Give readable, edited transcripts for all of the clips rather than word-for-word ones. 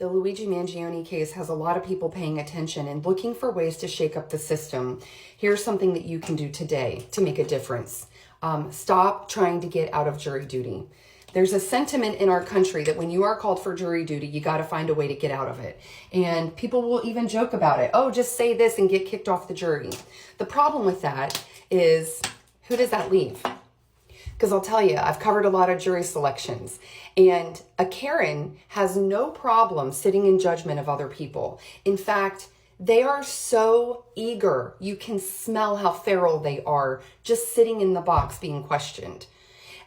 The Luigi Mangione case has a lot of people paying attention and looking for ways to shake up the system. Here's something that you can do today to make a difference. Stop trying to get out of jury duty. There's a sentiment in our country that when you are called for jury duty, you got to find a way to get out of it. And people will even joke about it. Oh, just say this and get kicked off the jury. The problem with that is, who does that leave? Because I'll tell you, I've covered a lot of jury selections, and a Karen has no problem sitting in judgment of other people. In fact, they are so eager. You can smell how feral they are just sitting in the box being questioned.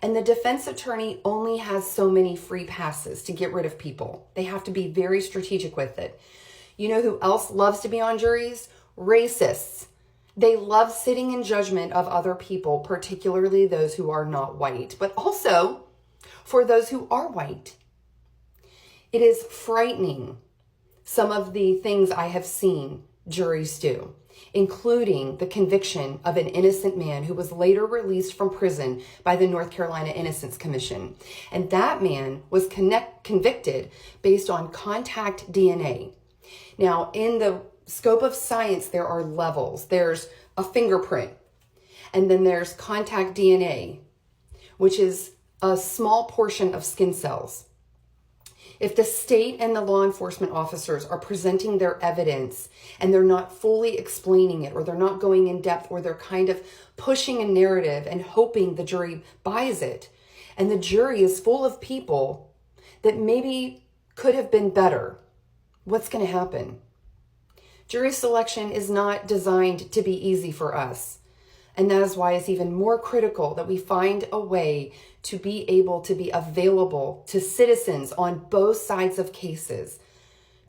And the defense attorney only has so many free passes to get rid of people. They have to be very strategic with it. You know who else loves to be on juries? Racists. They love sitting in judgment of other people, particularly those who are not white, but also for those who are white. It is frightening, some of the things I have seen juries do, including the conviction of an innocent man who was later released from prison by the North Carolina Innocence Commission. And that man was convicted based on contact DNA. Now, in the scope of science, there are levels. There's a fingerprint, and then there's contact DNA, which is a small portion of skin cells. If the state and the law enforcement officers are presenting their evidence and they're not fully explaining it, or they're not going in depth, or they're kind of pushing a narrative and hoping the jury buys it, and the jury is full of people that maybe could have been better, what's going to happen? Jury selection is not designed to be easy for us. And that is why it's even more critical that we find a way to be able to be available to citizens on both sides of cases,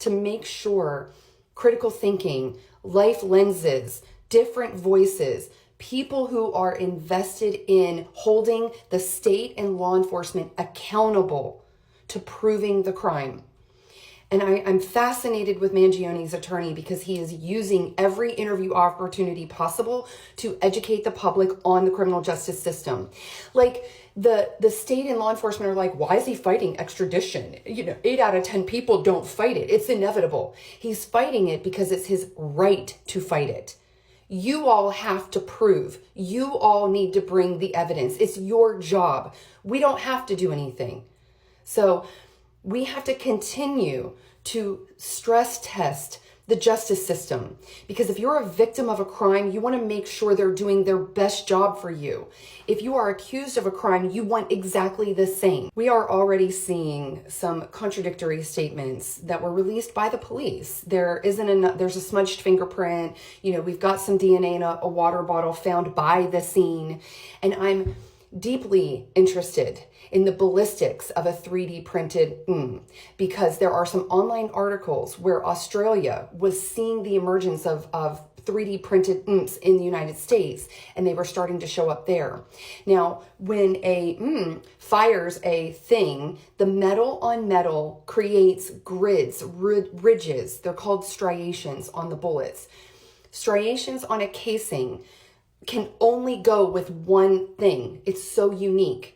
to make sure critical thinking, life lenses, different voices, people who are invested in holding the state and law enforcement accountable to proving the crime. And I'm fascinated with Mangione's attorney because he is using every interview opportunity possible to educate the public on the criminal justice system. Like the state and law enforcement are like, why is he fighting extradition? 8 out of 10 people don't fight it. It's inevitable. He's fighting it because it's his right to fight it. You all have to prove. You all need to bring the evidence. It's your job. We don't have to do anything. So we have to continue to stress test the justice system, because if you're a victim of a crime, you want to make sure they're doing their best job for you. If you are accused of a crime, you want exactly the same. We are already seeing some contradictory statements that were released by the police. There's a smudged fingerprint. We've got some DNA in a water bottle found by the scene, and I'm deeply interested in the ballistics of a 3D printed because there are some online articles where Australia was seeing the emergence of 3D printed in the United States, and they were starting to show up there. Now, when a fires a thing, the metal on metal creates grids, ridges. They're called striations on the bullets. Striations on a casing can only go with one thing. It's so unique.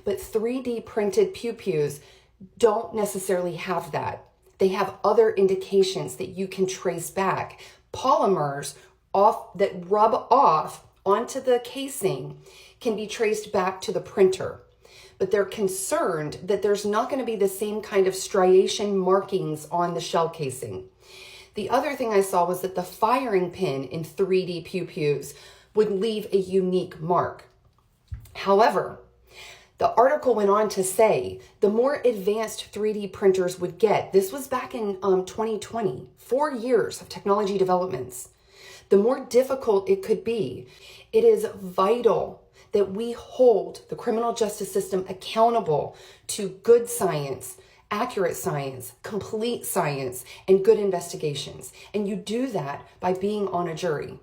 But 3D printed pew-pews don't necessarily have that. They have other indications that you can trace back. Polymers that rub off onto the casing can be traced back to the printer. But they're concerned that there's not going to be the same kind of striation markings on the shell casing. The other thing I saw was that the firing pin in 3D pew-pews would leave a unique mark. However, the article went on to say the more advanced 3D printers would get, this was back in 2020, 4 years of technology developments, the more difficult it could be. It is vital that we hold the criminal justice system accountable to good science, accurate science, complete science, and good investigations. And you do that by being on a jury.